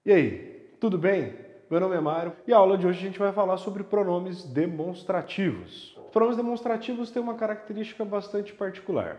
E aí, tudo bem? Meu nome é Mário e a aula de hoje a gente vai falar sobre pronomes demonstrativos. Os pronomes demonstrativos têm uma característica bastante particular.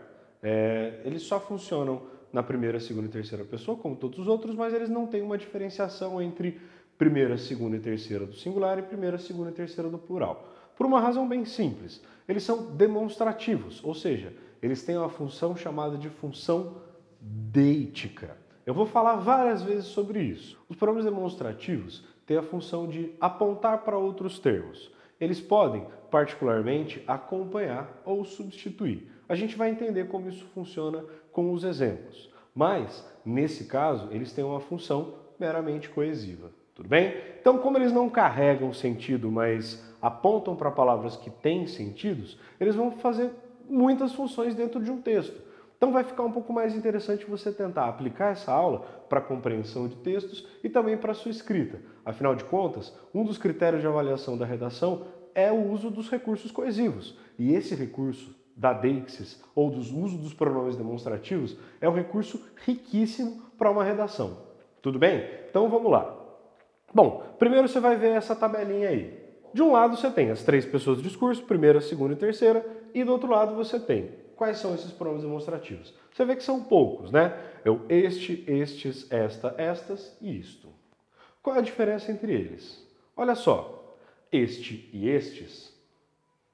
Eles só funcionam na primeira, segunda e terceira pessoa, como todos os outros, mas eles não têm uma diferenciação entre primeira, segunda e terceira do singular e primeira, segunda e terceira do plural. Por uma razão bem simples. Eles são demonstrativos, ou seja, eles têm uma função chamada de função deítica. Eu vou falar várias vezes sobre isso. Os pronomes demonstrativos têm a função de apontar para outros termos. Eles podem, particularmente, acompanhar ou substituir. A gente vai entender como isso funciona com os exemplos. Mas, nesse caso, eles têm uma função meramente coesiva. Tudo bem? Então, como eles não carregam sentido, mas apontam para palavras que têm sentidos, eles vão fazer muitas funções dentro de um texto. Então vai ficar um pouco mais interessante você tentar aplicar essa aula para a compreensão de textos e também para a sua escrita. Afinal de contas, um dos critérios de avaliação da redação é o uso dos recursos coesivos. E esse recurso da deixis, ou do uso dos pronomes demonstrativos, é um recurso riquíssimo para uma redação. Tudo bem? Então vamos lá. Bom, primeiro você vai ver essa tabelinha aí. De um lado você tem as três pessoas do discurso, primeira, segunda e terceira, e do outro lado você tem quais são esses pronomes demonstrativos. Você vê que são poucos, né? É o este, estes, esta, estas e isto. Qual é a diferença entre eles? Olha só, este e estes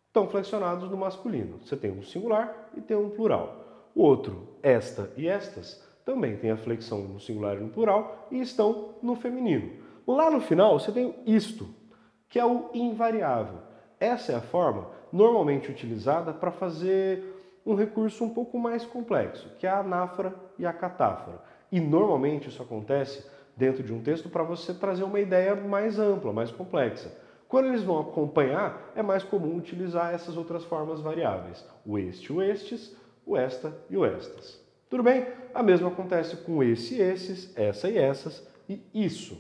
estão flexionados no masculino. Você tem um singular e tem um plural. O outro, esta e estas, também tem a flexão no singular e no plural e estão no feminino. Lá no final você tem isto, que é o invariável. Essa é a forma normalmente utilizada para fazer um recurso um pouco mais complexo, que é a anáfora e a catáfora. E normalmente isso acontece dentro de um texto para você trazer uma ideia mais ampla, mais complexa. Quando eles vão acompanhar, é mais comum utilizar essas outras formas variáveis. O este, o estes, o esta e o estas. Tudo bem? A mesma acontece com esse, esses, essa e essas e isso.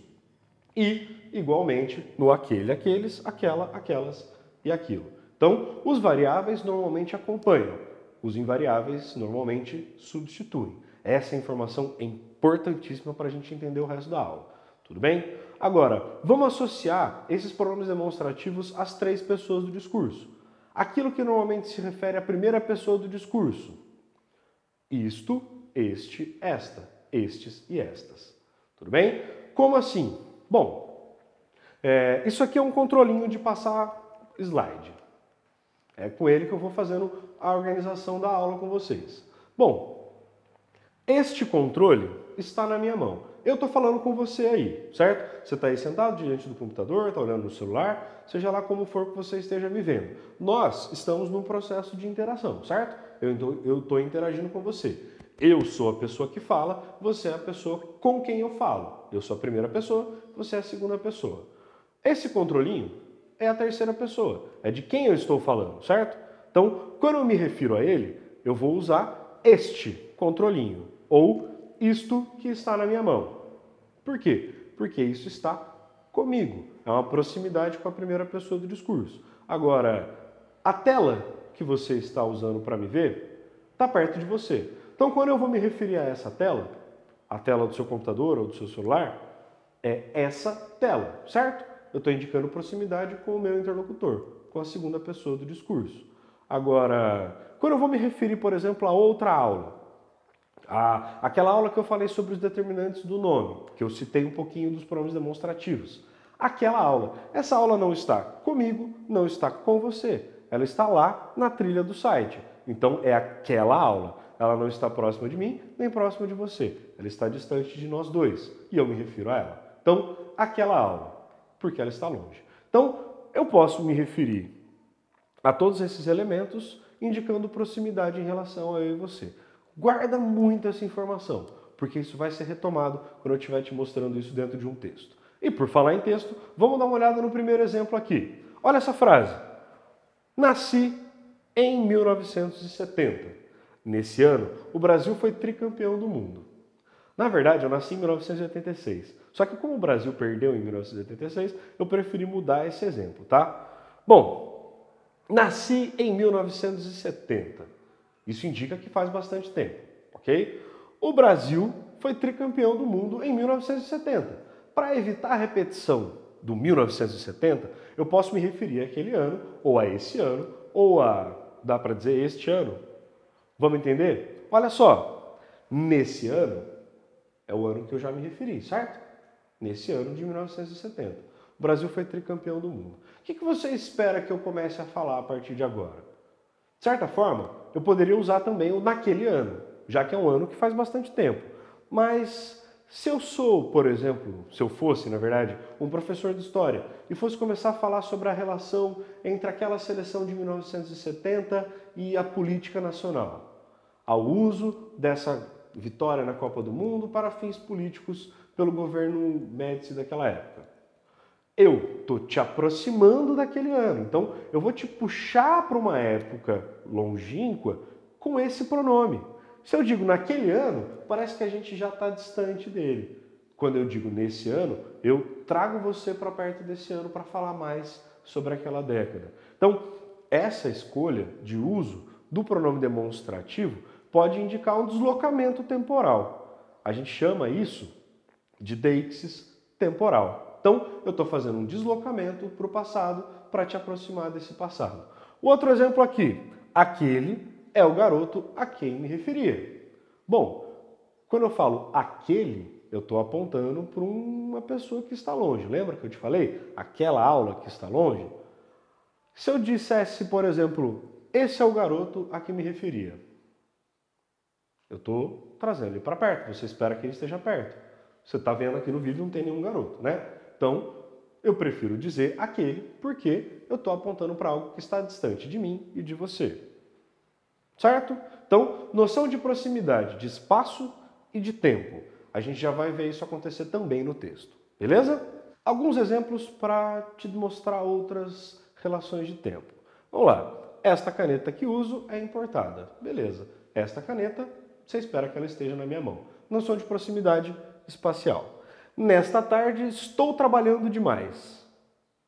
E, igualmente, no aquele, aqueles, aquela, aquelas e aquilo. Então, os variáveis normalmente acompanham. Os invariáveis normalmente substituem. Essa informação é importantíssima para a gente entender o resto da aula. Tudo bem? Agora, vamos associar esses pronomes demonstrativos às três pessoas do discurso. Aquilo que normalmente se refere à primeira pessoa do discurso. Isto, este, esta, estes e estas. Tudo bem? Como assim? Bom, isso aqui é um controlinho de passar slide. É com ele que eu vou fazendo a organização da aula com vocês. Bom, este controle está na minha mão. Eu estou falando com você aí, certo? Você está aí sentado diante do computador, está olhando no celular, seja lá como for que você esteja me vendo. Nós estamos num processo de interação, certo? Eu estou interagindo com você. Eu sou a pessoa que fala, você é a pessoa com quem eu falo. Eu sou a primeira pessoa, você é a segunda pessoa. Esse controlinho é a terceira pessoa, é de quem eu estou falando, certo? Então, quando eu me refiro a ele, eu vou usar este controlinho, ou isto que está na minha mão. Por quê? Porque isso está comigo, é uma proximidade com a primeira pessoa do discurso. Agora, a tela que você está usando para me ver, está perto de você. Então, quando eu vou me referir a essa tela, a tela do seu computador ou do seu celular, é essa tela, certo? Eu estou indicando proximidade com o meu interlocutor, com a segunda pessoa do discurso. Agora, quando eu vou me referir, por exemplo, a outra aula, aquela aula que eu falei sobre os determinantes do nome, que eu citei um pouquinho dos pronomes demonstrativos, aquela aula, essa aula não está comigo, não está com você, ela está lá na trilha do site. Então, é aquela aula. Ela não está próxima de mim, nem próxima de você. Ela está distante de nós dois, e eu me refiro a ela. Então, aquela aula, porque ela está longe. Então, eu posso me referir a todos esses elementos indicando proximidade em relação a eu e você. Guarda muito essa informação, porque isso vai ser retomado quando eu estiver te mostrando isso dentro de um texto. E por falar em texto, vamos dar uma olhada no primeiro exemplo aqui. Olha essa frase. Nasci em 1970. Nesse ano, o Brasil foi tricampeão do mundo. Na verdade, eu nasci em 1986. Só que como o Brasil perdeu em 1986, eu preferi mudar esse exemplo, tá? Bom, nasci em 1970. Isso indica que faz bastante tempo, ok? O Brasil foi tricampeão do mundo em 1970. Para evitar a repetição do 1970, eu posso me referir àquele ano, ou a esse ano, ou a, dá para dizer, este ano. Vamos entender? Olha só, nesse ano é o ano que eu já me referi, certo? Nesse ano de 1970. O Brasil foi tricampeão do mundo. O que você espera que eu comece a falar a partir de agora? De certa forma, eu poderia usar também o naquele ano, já que é um ano que faz bastante tempo. Mas se eu sou, por exemplo, se eu fosse, na verdade, um professor de história e fosse começar a falar sobre a relação entre aquela seleção de 1970 e a política nacional, ao uso dessa vitória na Copa do Mundo para fins políticos pelo governo Médici daquela época. Eu estou te aproximando daquele ano, então eu vou te puxar para uma época longínqua com esse pronome. Se eu digo naquele ano, parece que a gente já está distante dele. Quando eu digo nesse ano, eu trago você para perto desse ano para falar mais sobre aquela década. Então, essa escolha de uso do pronome demonstrativo pode indicar um deslocamento temporal. A gente chama isso de deixis temporal. Então, eu estou fazendo um deslocamento para o passado para te aproximar desse passado. O outro exemplo aqui, aquele é o garoto a quem me referia. Bom, quando eu falo aquele, eu estou apontando para uma pessoa que está longe. Lembra que eu te falei? Aquela aula que está longe? Se eu dissesse, por exemplo, esse é o garoto a quem me referia, eu estou trazendo ele para perto. Você espera que ele esteja perto. Você está vendo aqui no vídeo, não tem nenhum garoto, né? Então, eu prefiro dizer aquele porque eu estou apontando para algo que está distante de mim e de você. Certo? Então, noção de proximidade, de espaço e de tempo. A gente já vai ver isso acontecer também no texto. Beleza? Alguns exemplos para te mostrar outras relações de tempo. Vamos lá. Esta caneta que uso é importada. Beleza. Esta caneta, você espera que ela esteja na minha mão. Noção de proximidade espacial. Nesta tarde, estou trabalhando demais.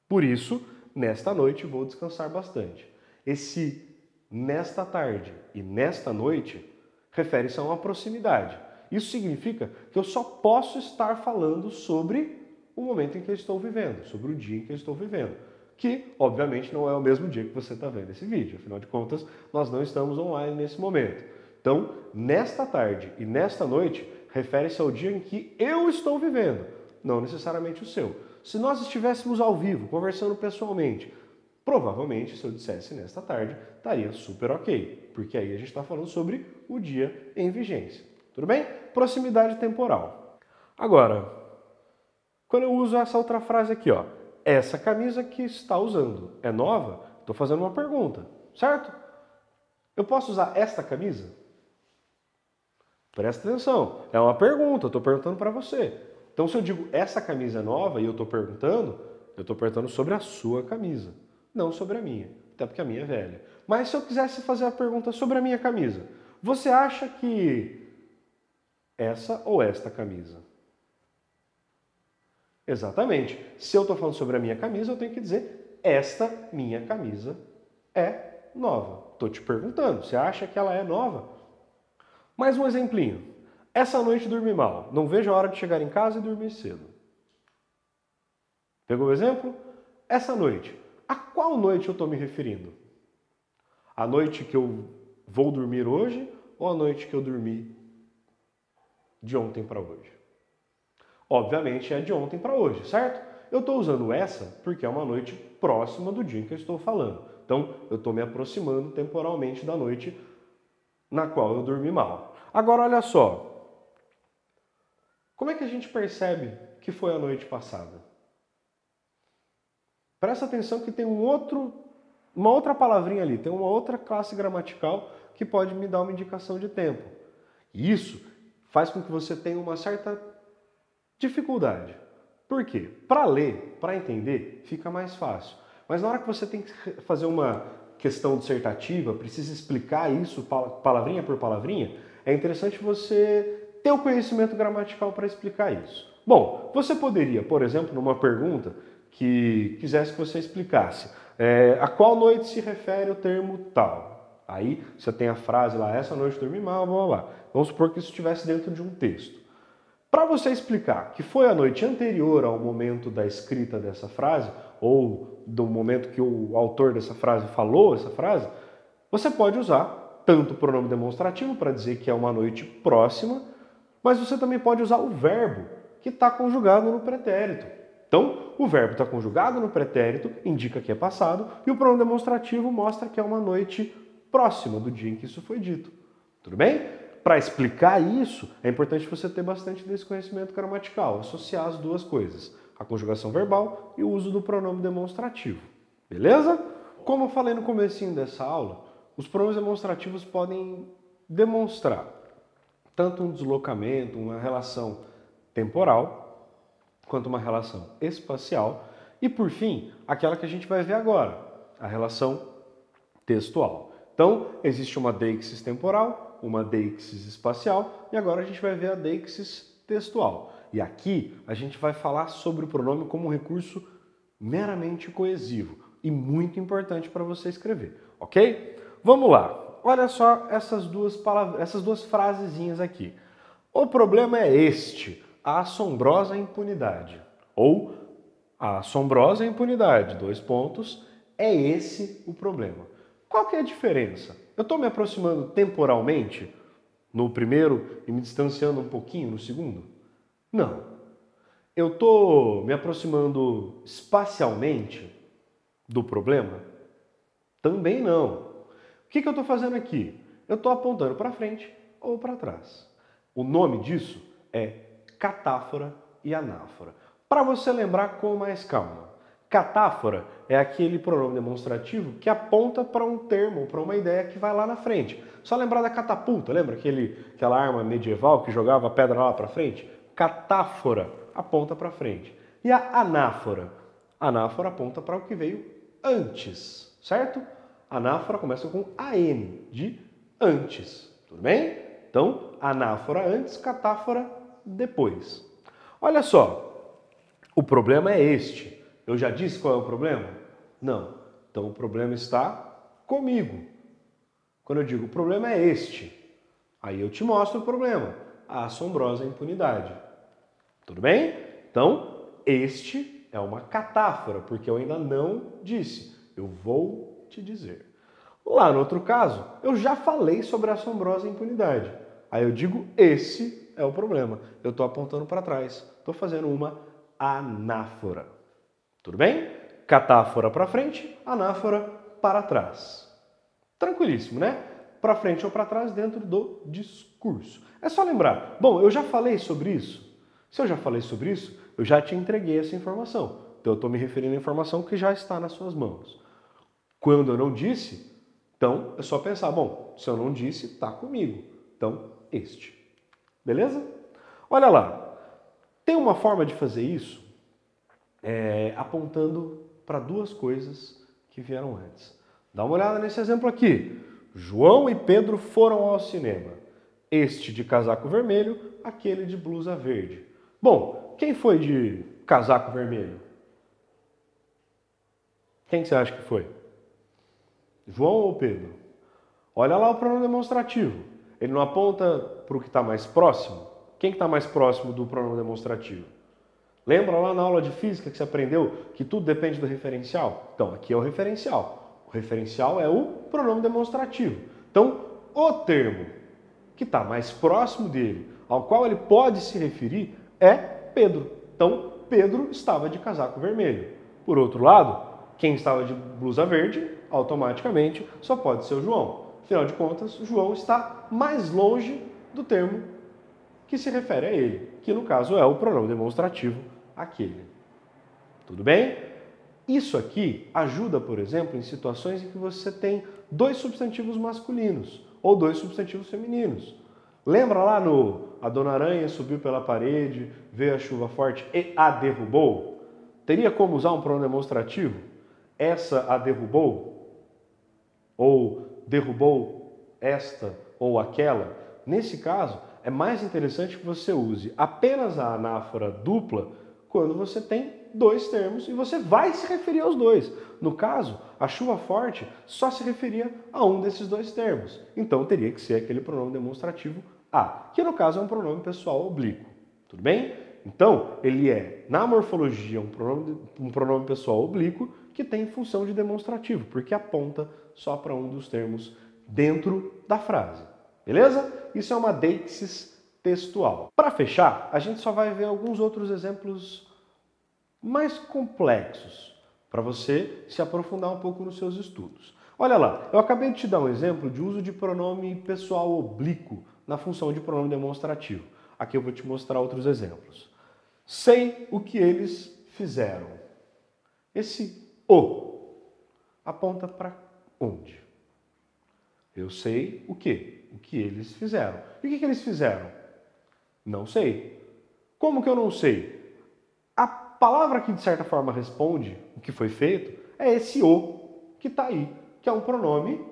Por isso, nesta noite, vou descansar bastante. Esse nesta tarde e nesta noite refere-se a uma proximidade. Isso significa que eu só posso estar falando sobre o momento em que eu estou vivendo, sobre o dia em que eu estou vivendo, que obviamente não é o mesmo dia que você está vendo esse vídeo, afinal de contas nós não estamos online nesse momento. Então, nesta tarde e nesta noite refere-se ao dia em que eu estou vivendo, não necessariamente o seu. Se nós estivéssemos ao vivo, conversando pessoalmente, provavelmente, se eu dissesse nesta tarde, estaria super ok, porque aí a gente está falando sobre o dia em vigência. Tudo bem? Proximidade temporal. Agora, quando eu uso essa outra frase aqui, ó, essa camisa que está usando é nova? Estou fazendo uma pergunta, certo? Eu posso usar esta camisa? Presta atenção, é uma pergunta, eu estou perguntando para você. Então, se eu digo essa camisa é nova e eu estou perguntando sobre a sua camisa. Não sobre a minha, até porque a minha é velha. Mas se eu quisesse fazer a pergunta sobre a minha camisa, você acha que essa ou esta camisa? Exatamente. Se eu estou falando sobre a minha camisa, eu tenho que dizer esta minha camisa é nova. Estou te perguntando, você acha que ela é nova? Mais um exemplinho. Essa noite dormi mal. Não vejo a hora de chegar em casa e dormir cedo. Pegou o exemplo? Essa noite. A qual noite eu estou me referindo? A noite que eu vou dormir hoje ou a noite que eu dormi de ontem para hoje? Obviamente é de ontem para hoje, certo? Eu estou usando essa porque é uma noite próxima do dia em que eu estou falando. Então, eu estou me aproximando temporalmente da noite na qual eu dormi mal. Agora, olha só. Como é que a gente percebe que foi a noite passada? Presta atenção que tem uma outra palavrinha ali, tem uma outra classe gramatical que pode me dar uma indicação de tempo. E isso faz com que você tenha uma certa dificuldade. Por quê? Para ler, para entender, fica mais fácil. Mas na hora que você tem que fazer uma questão dissertativa, precisa explicar isso palavrinha por palavrinha, é interessante você ter o conhecimento gramatical para explicar isso. Bom, você poderia, por exemplo, numa pergunta que quisesse que você explicasse a qual noite se refere o termo tal. Aí você tem a frase lá, essa noite dormi mal, blá, blá, blá. Vamos supor que isso estivesse dentro de um texto. Para você explicar que foi a noite anterior ao momento da escrita dessa frase, ou do momento que o autor dessa frase falou essa frase, você pode usar tanto o pronome demonstrativo para dizer que é uma noite próxima, mas você também pode usar o verbo que está conjugado no pretérito. Então, o verbo está conjugado no pretérito, indica que é passado, e o pronome demonstrativo mostra que é uma noite próxima do dia em que isso foi dito. Tudo bem? Para explicar isso, é importante você ter bastante desse conhecimento gramatical, associar as duas coisas, a conjugação verbal e o uso do pronome demonstrativo. Beleza? Como eu falei no comecinho dessa aula, os pronomes demonstrativos podem demonstrar tanto um deslocamento, uma relação temporal, quanto uma relação espacial e, por fim, aquela que a gente vai ver agora, a relação textual. Então, existe uma deixis temporal, uma deixis espacial e agora a gente vai ver a deixis textual. E aqui a gente vai falar sobre o pronome como um recurso meramente coesivo e muito importante para você escrever, ok? Vamos lá. Olha só essas duas frasezinhas aqui. O problema é este, a assombrosa impunidade. Ou a assombrosa impunidade, dois pontos, é esse o problema. Qual que é a diferença? Eu estou me aproximando temporalmente no primeiro e me distanciando um pouquinho no segundo? Não. Eu estou me aproximando espacialmente do problema? Também não. O que eu estou fazendo aqui? Eu estou apontando para frente ou para trás. O nome disso é catáfora e anáfora. Para você lembrar com mais calma, catáfora é aquele pronome demonstrativo que aponta para um termo, para uma ideia que vai lá na frente. Só lembrar da catapulta, lembra aquela arma medieval que jogava a pedra lá para frente? Catáfora aponta para frente. E a anáfora? Anáfora aponta para o que veio antes, certo? Anáfora começa com AN, de antes, tudo bem? Então, anáfora antes, catáfora depois. Olha só, o problema é este. Eu já disse qual é o problema? Não. Então, o problema está comigo. Quando eu digo o problema é este, aí eu te mostro o problema, a assombrosa impunidade. Tudo bem? Então, este é uma catáfora, porque eu ainda não disse. Eu vou te dizer. Lá no outro caso, eu já falei sobre a assombrosa impunidade. Aí eu digo, esse é o problema. Eu estou apontando para trás. Estou fazendo uma anáfora. Tudo bem? Catáfora para frente, anáfora para trás. Tranquilíssimo, né? Para frente ou para trás dentro do discurso. É só lembrar. Bom, eu já falei sobre isso. Se eu já falei sobre isso, eu já te entreguei essa informação. Então eu estou me referindo à informação que já está nas suas mãos. Quando eu não disse, então é só pensar, bom, se eu não disse, está comigo. Então, este. Beleza? Olha lá. Tem uma forma de fazer isso apontando para duas coisas que vieram antes. Dá uma olhada nesse exemplo aqui. João e Pedro foram ao cinema. Este de casaco vermelho, aquele de blusa verde. Bom, quem foi de casaco vermelho? Quem que você acha que foi? João ou Pedro? Olha lá o pronome demonstrativo. Ele não aponta para o que está mais próximo? Quem que está mais próximo do pronome demonstrativo? Lembra lá na aula de física que você aprendeu que tudo depende do referencial? Então, aqui é o referencial. O referencial é o pronome demonstrativo. Então, o termo que está mais próximo dele, ao qual ele pode se referir, é Pedro. Então, Pedro estava de casaco vermelho. Por outro lado, quem estava de blusa verde, automaticamente, só pode ser o João. Afinal de contas, o João está mais longe do termo que se refere a ele, que no caso é o pronome demonstrativo aquele. Tudo bem? Isso aqui ajuda, por exemplo, em situações em que você tem dois substantivos masculinos ou dois substantivos femininos. Lembra lá no a Dona Aranha subiu pela parede, veio a chuva forte e a derrubou? Teria como usar um pronome demonstrativo? Essa a derrubou? Ou derrubou esta ou aquela? Nesse caso, é mais interessante que você use apenas a anáfora dupla quando você tem dois termos e você vai se referir aos dois. No caso, a chuva forte só se referia a um desses dois termos. Então teria que ser aquele pronome demonstrativo a, que no caso é um pronome pessoal oblíquo. Tudo bem? Então, ele é, na morfologia, um pronome pessoal oblíquo que tem função de demonstrativo, porque aponta só para um dos termos dentro da frase. Beleza? Isso é uma deixis textual. Para fechar, a gente só vai ver alguns outros exemplos mais complexos para você se aprofundar um pouco nos seus estudos. Olha lá, eu acabei de te dar um exemplo de uso de pronome pessoal oblíquo na função de pronome demonstrativo. Aqui eu vou te mostrar outros exemplos. Sei o que eles fizeram. Esse o aponta para onde? Eu sei o quê? O que eles fizeram. E o que eles fizeram? Não sei. Como que eu não sei? A palavra que de certa forma responde o que foi feito é esse o que está aí, que é um pronome,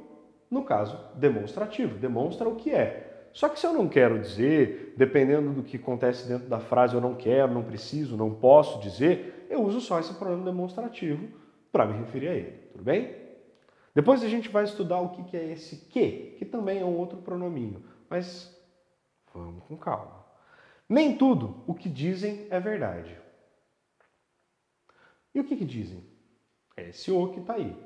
no caso, demonstrativo. Demonstra o que é. Só que se eu não quero dizer, dependendo do que acontece dentro da frase, eu não quero, não preciso, não posso dizer, eu uso só esse pronome demonstrativo para me referir a ele, tudo bem? Depois a gente vai estudar o que é esse que também é um outro pronominho, mas vamos com calma. Nem tudo o que dizem é verdade. E o que dizem? É esse o que está aí.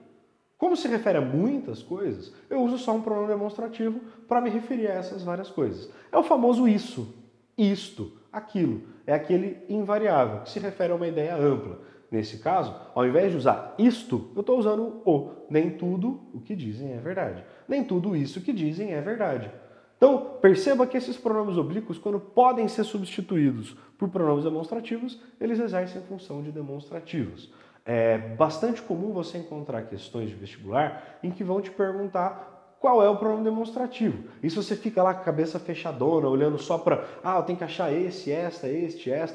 Como se refere a muitas coisas, eu uso só um pronome demonstrativo para me referir a essas várias coisas. É o famoso isso, isto, aquilo. É aquele invariável, que se refere a uma ideia ampla. Nesse caso, ao invés de usar isto, eu estou usando o. Nem tudo o que dizem é verdade. Nem tudo isso que dizem é verdade. Então, perceba que esses pronomes oblíquos, quando podem ser substituídos por pronomes demonstrativos, eles exercem função de demonstrativos. É bastante comum você encontrar questões de vestibular em que vão te perguntar qual é o pronome demonstrativo. E se você fica lá com a cabeça fechadona, olhando só para, eu tenho que achar esse, esta,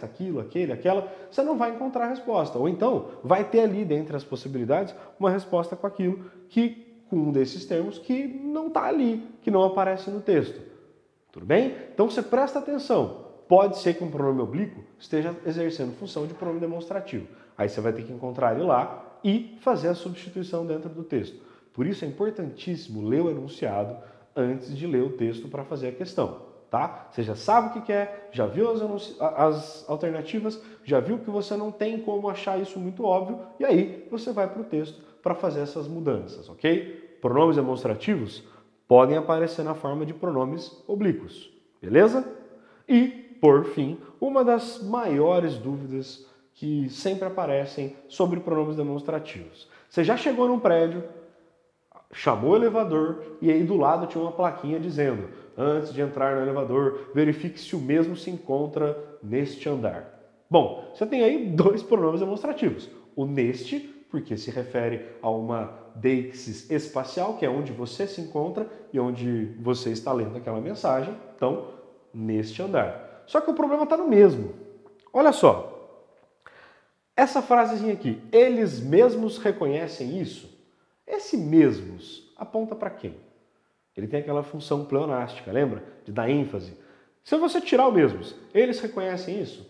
aquilo, aquele, aquela, você não vai encontrar a resposta. Ou então, vai ter ali, dentre as possibilidades, uma resposta com aquilo com um desses termos que não está ali, que não aparece no texto. Tudo bem? Então você presta atenção. Pode ser que um pronome oblíquo esteja exercendo função de pronome demonstrativo. Aí você vai ter que encontrar ele lá e fazer a substituição dentro do texto. Por isso é importantíssimo ler o enunciado antes de ler o texto para fazer a questão. Tá? Você já sabe o que é, já viu as alternativas, já viu que você não tem como achar isso muito óbvio, e aí você vai para o texto para fazer essas mudanças, ok? Pronomes demonstrativos podem aparecer na forma de pronomes oblíquos, beleza? E, por fim, uma das maiores dúvidas que sempre aparecem sobre pronomes demonstrativos. Você já chegou num prédio, chamou o elevador e aí do lado tinha uma plaquinha dizendo: antes de entrar no elevador, verifique se o mesmo se encontra neste andar. Bom, você tem aí dois pronomes demonstrativos. O neste, porque se refere a uma deixis espacial, que é onde você se encontra e onde você está lendo aquela mensagem. Então, neste andar. Só que o problema está no mesmo. Olha só. Essa frasezinha aqui, eles mesmos reconhecem isso? Esse mesmos aponta para quem? Ele tem aquela função pleonástica, lembra? De dar ênfase. Se você tirar o mesmos, eles reconhecem isso?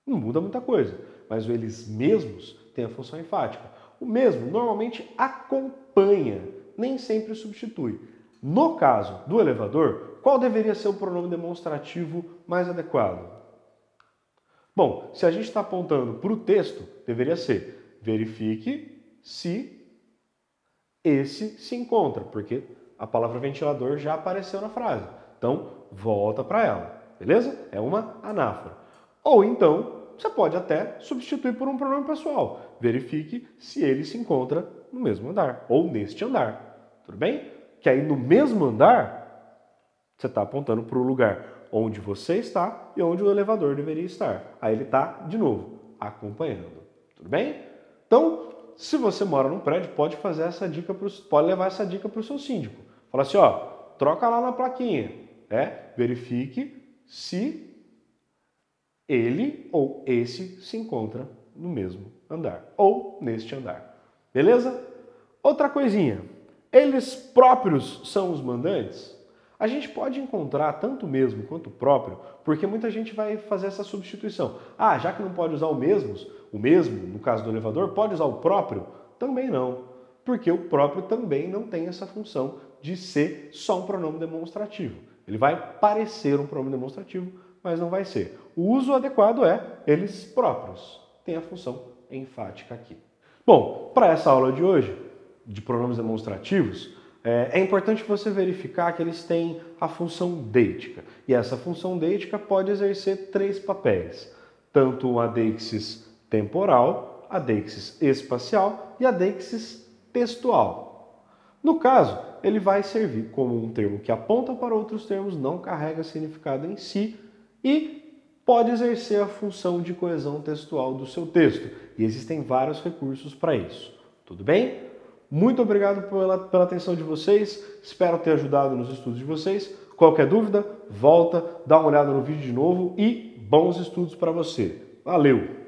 Não muda muita coisa, mas o eles mesmos tem a função enfática. O mesmo normalmente acompanha, nem sempre substitui. No caso do elevador, qual deveria ser o pronome demonstrativo mais adequado? Bom, se a gente está apontando para o texto, deveria ser verifique se esse se encontra, porque a palavra ventilador já apareceu na frase. Então, volta para ela, beleza? É uma anáfora. Ou então, você pode até substituir por um pronome pessoal. Verifique se ele se encontra no mesmo andar, ou neste andar. Tudo bem? Que aí no mesmo andar, você está apontando para o lugar onde você está e onde o elevador deveria estar. Aí ele está, de novo, acompanhando. Tudo bem? Então, se você mora num prédio, pode levar essa dica para o seu síndico. Fala assim, troca lá na plaquinha. Verifique se ele ou esse se encontra no mesmo andar ou neste andar. Beleza? Outra coisinha. Eles próprios são os mandantes? A gente pode encontrar tanto o mesmo quanto o próprio, porque muita gente vai fazer essa substituição. Já que não pode usar o mesmo, no caso do elevador, pode usar o próprio? Também não, porque o próprio também não tem essa função de ser só um pronome demonstrativo. Ele vai parecer um pronome demonstrativo, mas não vai ser. O uso adequado é eles próprios. Tem a função enfática aqui. Bom, para essa aula de hoje, de pronomes demonstrativos, é importante você verificar que eles têm a função deítica. E essa função deítica pode exercer 3 papéis. Tanto a deixis temporal, a deixis espacial e a deixis textual. No caso, ele vai servir como um termo que aponta para outros termos, não carrega significado em si e pode exercer a função de coesão textual do seu texto. E existem vários recursos para isso. Tudo bem? Muito obrigado pela atenção de vocês. Espero ter ajudado nos estudos de vocês. Qualquer dúvida, volta, dá uma olhada no vídeo de novo e bons estudos para você. Valeu!